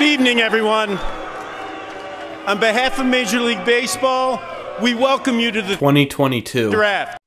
evening, everyone. On behalf of Major League Baseball, we welcome you to the 2022 draft.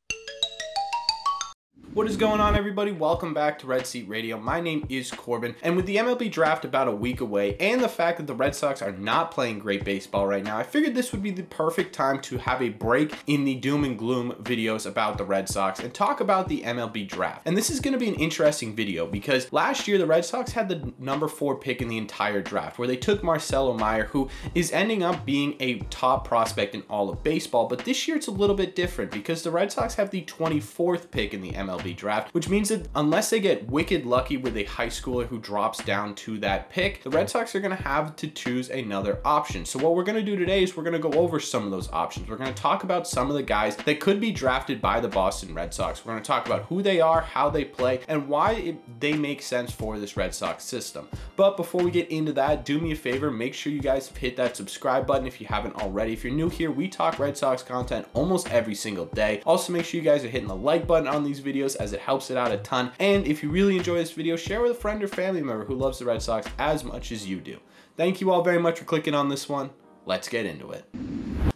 What is going on, everybody? Welcome back to Red Seat Radio. My name is Corbin, and with the MLB draft about a week away and the fact that the Red Sox are not playing great baseball right now, I figured this would be the perfect time to have a break in the doom and gloom videos about the Red Sox and talk about the MLB draft. And this is going to be an interesting video because last year the Red Sox had the number 4 pick in the entire draft, where they took Marcelo Meyer, who is ending up being a top prospect in all of baseball. But this year it's a little bit different because the Red Sox have the 24th pick in the MLB draft, which means that unless they get wicked lucky with a high schooler who drops down to that pick, the Red Sox are going to have to choose another option. So what we're going to do today is we're going to go over some of those options. We're going to talk about some of the guys that could be drafted by the Boston Red Sox. We're going to talk about who they are, how they play, and why they make sense for this Red Sox system. But before we get into that, do me a favor, make sure you guys hit that subscribe button if you haven't already. If you're new here, we talk Red Sox content almost every single day. Also, make sure you guys are hitting the like button on these videos, as it helps it out a ton. And if you really enjoy this video, share with a friend or family member who loves the Red Sox as much as you do. Thank you all very much for clicking on this one. Let's get into it.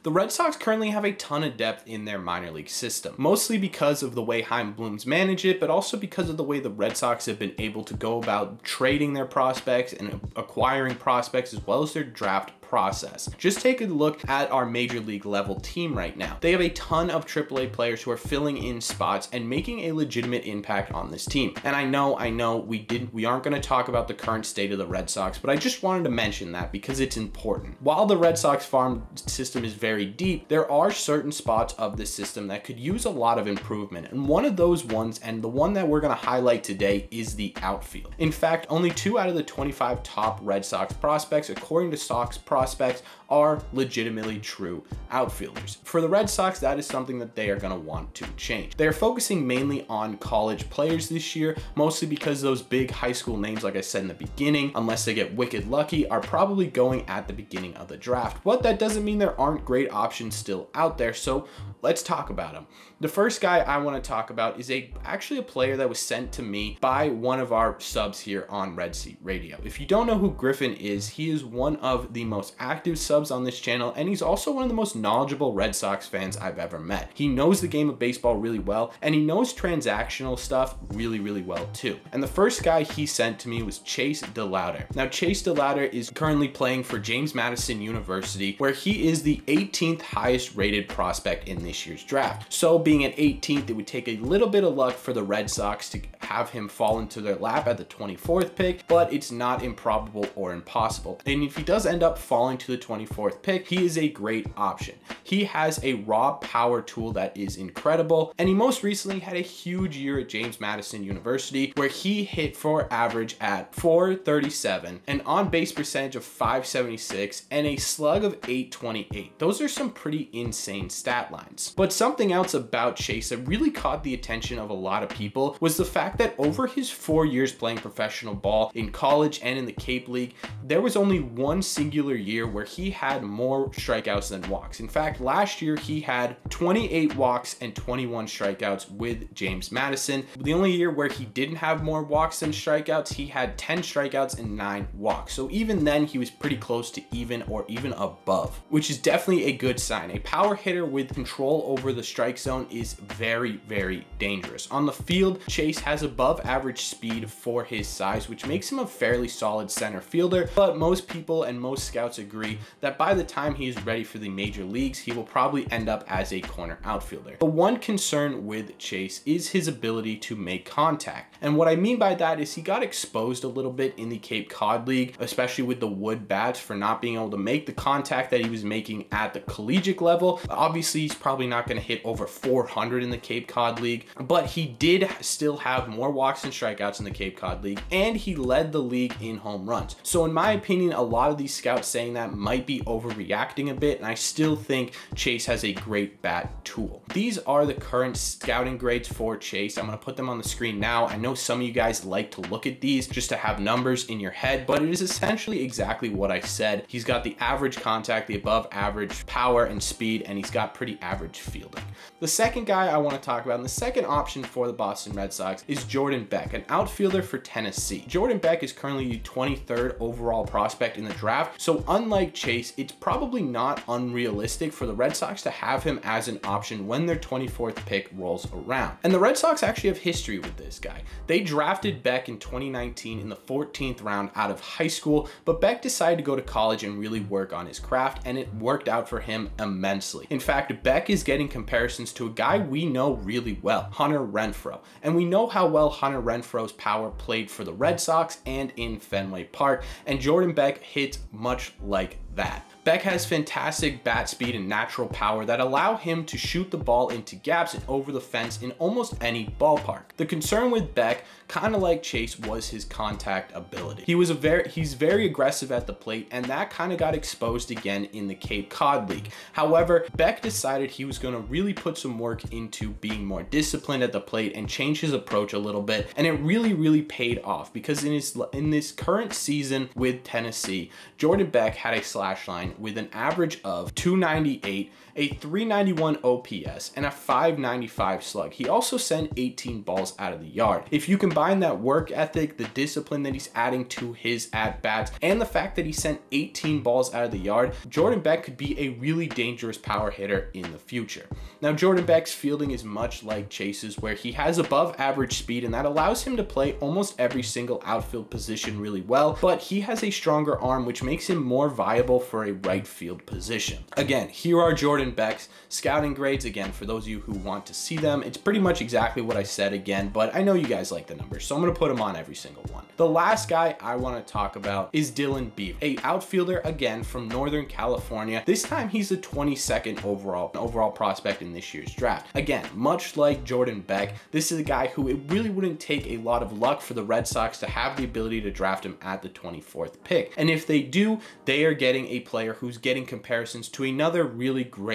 The Red Sox currently have a ton of depth in their minor league system, mostly because of the way Chaim Bloom's manage it, but also because of the way the Red Sox have been able to go about trading their prospects and acquiring prospects, as well as their draft process. Just take a look at our major league level team right now. They have a ton of AAA players who are filling in spots and making a legitimate impact on this team. And I know we aren't going to talk about the current state of the Red Sox, but I just wanted to mention that because it's important. While the Red Sox farm system is very deep, there are certain spots of this system that could use a lot of improvement. And one of those ones, and the one that we're going to highlight today, is the outfield. In fact, only 2 out of the 25 top Red Sox prospects, according to Sox prospects, are legitimately true outfielders. For the Red Sox, that is something that they are going to want to change. They're focusing mainly on college players this year, mostly because those big high school names, like I said in the beginning, unless they get wicked lucky, are probably going at the beginning of the draft. But that doesn't mean there aren't great options still out there, so let's talk about them. The first guy I want to talk about is actually a player that was sent to me by one of our subs here on Red Seat Radio. If you don't know who Griffin is, he is one of the most active subs on this channel, and he's also one of the most knowledgeable Red Sox fans I've ever met. He knows the game of baseball really well, and he knows transactional stuff really, really well too. And the first guy he sent to me was Chase DeLauder. Now, Chase DeLauder is currently playing for James Madison University, where he is the 18th highest rated prospect in this year's draft. So being at 18th, it would take a little bit of luck for the Red Sox to have him fall into their lap at the 24th pick, but it's not improbable or impossible. And if he does end up falling to the 24th pick, he is a great option. He has a raw power tool that is incredible, and he most recently had a huge year at James Madison University, where he hit for average at .437, an on-base percentage of .576, and a slug of .828. Those are some pretty insane stat lines. But something else about Chase that really caught the attention of a lot of people was the fact that over his 4 years playing professional ball in college and in the Cape League, there was only one singular year where he had more strikeouts than walks. In fact, last year he had 28 walks and 21 strikeouts with James Madison. The only year where he didn't have more walks than strikeouts, he had 10 strikeouts and 9 walks. So even then, he was pretty close to even or even above, which is definitely a good sign. A power hitter with control over the strike zone is very, very dangerous. On the field, Chase has above average speed for his size, which makes him a fairly solid center fielder, but most people and most scouts agree that by the time he is ready for the major leagues, he will probably end up as a corner outfielder. The one concern with Chase is his ability to make contact. And what I mean by that is he got exposed a little bit in the Cape Cod League, especially with the wood bats, for not being able to make the contact that he was making at the collegiate level. Obviously, he's probably not going to hit over 400 in the Cape Cod League, but he did still have more walks and strikeouts in the Cape Cod League, and he led the league in home runs. So in my opinion, a lot of these scouts say saying that might be overreacting a bit, and I still think Chase has a great bat tool. These are the current scouting grades for Chase. I'm going to put them on the screen now. I know some of you guys like to look at these just to have numbers in your head, but it is essentially exactly what I said. He's got the average contact, the above average power and speed, and he's got pretty average fielding. The second guy I want to talk about, and the second option for the Boston Red Sox, is Jordan Beck, an outfielder for Tennessee. Jordan Beck is currently the 23rd overall prospect in the draft, so unlike Chase, it's probably not unrealistic for the Red Sox to have him as an option when their 24th pick rolls around. And the Red Sox actually have history with this guy. They drafted Beck in 2019 in the 14th round out of high school, but Beck decided to go to college and really work on his craft, and it worked out for him immensely. In fact, Beck is getting comparisons to a guy we know really well, Hunter Renfroe. And we know how well Hunter Renfroe's power played for the Red Sox and in Fenway Park, and Jordan Beck hits much like that. Beck has fantastic bat speed and natural power that allow him to shoot the ball into gaps and over the fence in almost any ballpark. The concern with Beck, kind of like Chase, was his contact ability. He's very aggressive at the plate, and that kind of got exposed again in the Cape Cod League. However, Beck decided he was going to really put some work into being more disciplined at the plate and change his approach a little bit, and it really paid off, because in this current season with Tennessee, Jordan Beck had a slash line with an average of 298, a 391 OPS, and a 595 slug. He also sent 18 balls out of the yard. If you combine that work ethic, the discipline that he's adding to his at-bats, and the fact that he sent 18 balls out of the yard, Jordan Beck could be a really dangerous power hitter in the future. Now, Jordan Beck's fielding is much like Chase's, where he has above average speed, and that allows him to play almost every single outfield position really well, but he has a stronger arm, which makes him more viable for a right field position. Again, here are Jordan Beck's scouting grades. Again, for those of you who want to see them, it's pretty much exactly what I said again, but I know you guys like the numbers, so I'm going to put them on every single one. The last guy I want to talk about is Dylan Beaver, a outfielder again from Northern California. This time he's the 22nd overall prospect in this year's draft. Again, much like Jordan Beck, this is a guy who it really wouldn't take a lot of luck for the Red Sox to have the ability to draft him at the 24th pick. And if they do, they are getting a player who's getting comparisons to another really great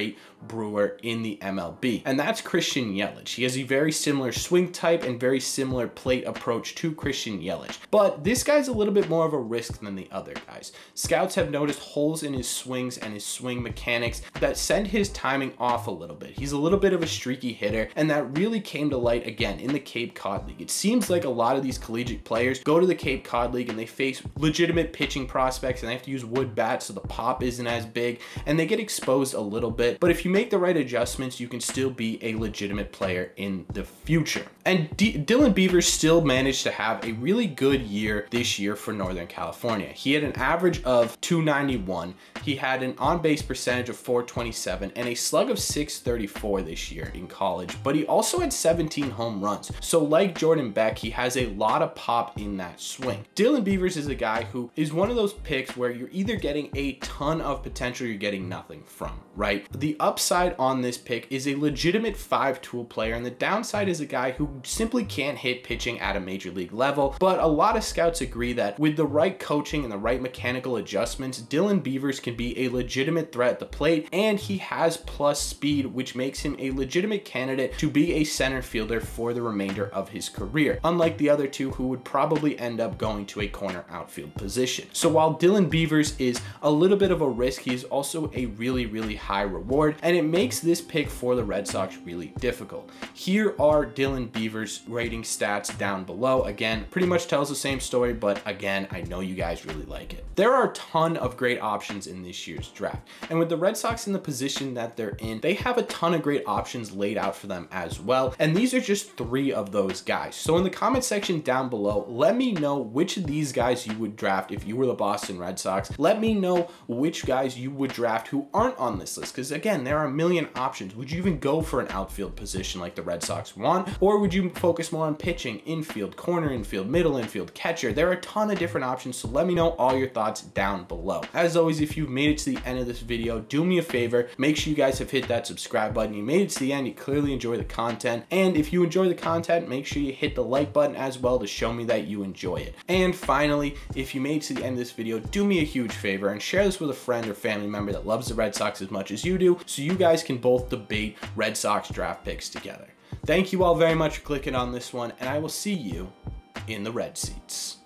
Brewer in the MLB, and that's Christian Yelich. He has a very similar swing type and very similar plate approach to Christian Yelich, but this guy's a little bit more of a risk than the other guys. Scouts have noticed holes in his swings and his swing mechanics that send his timing off a little bit. He's a little bit of a streaky hitter, and that really came to light again in the Cape Cod League. It seems like a lot of these collegiate players go to the Cape Cod League and they face legitimate pitching prospects, and they have to use wood bats so the pop isn't as big, and they get exposed a little bit, but if you make the right adjustments, you can still be a legitimate player in the future. And Dylan Beaver still managed to have a really good year this year for Northern California. He had an average of 291, he had an on-base percentage of 427, and a slug of 634 this year in college, but he also had 17 home runs. So like Jordan Beck, he has a lot of pop in that swing. Dylan Beavers is a guy who is one of those picks where you're either getting a ton of potential, you're getting nothing from, right? The upside on this pick is a legitimate 5-tool player, and the downside is a guy who simply can't hit pitching at a major league level. But a lot of scouts agree that with the right coaching and the right mechanical adjustments, Dylan Beavers can be a legitimate threat at the plate, and he has plus speed, which makes him a legitimate candidate to be a center fielder for the remainder of his career, unlike the other two who would probably end up going to a corner outfield position. So while Dylan Beavers is a little bit of a risk, he is also a really high reward, and it makes this pick for the Red Sox really difficult. Here are Dylan Beavers' rating stats down below. Again, pretty much tells the same story, but again, I know you guys really like it. There are a ton of great options in this year's draft, and with the Red Sox in the position that they're in, they have a ton of great options laid out for them as well, and these are just 3 of those guys. So in the comment section down below, let me know which of these guys you would draft if you were the Boston Red Sox. Let me know which guys you would draft who aren't on this list, because again, there are a million options. Would you even go for an outfield position like the Red Sox want, or would you focus more on pitching, infield, corner infield, middle infield, catcher? There are a ton of different options, so let me know all your thoughts down below. As always, if you've made it to the end of this video, do me a favor, make sure you guys have hit that subscribe button. You made it to the end, you clearly enjoy the content, and if you enjoy the content, make sure you hit the like button as well to show me that you enjoy it. And finally, if you made it to the end of this video, do me a huge favor and share this with a friend or family member that loves the Red Sox as much as you do, so you guys can both debate Red Sox draft picks together. Thank you all very much for clicking on this one, and I will see you in the red seats.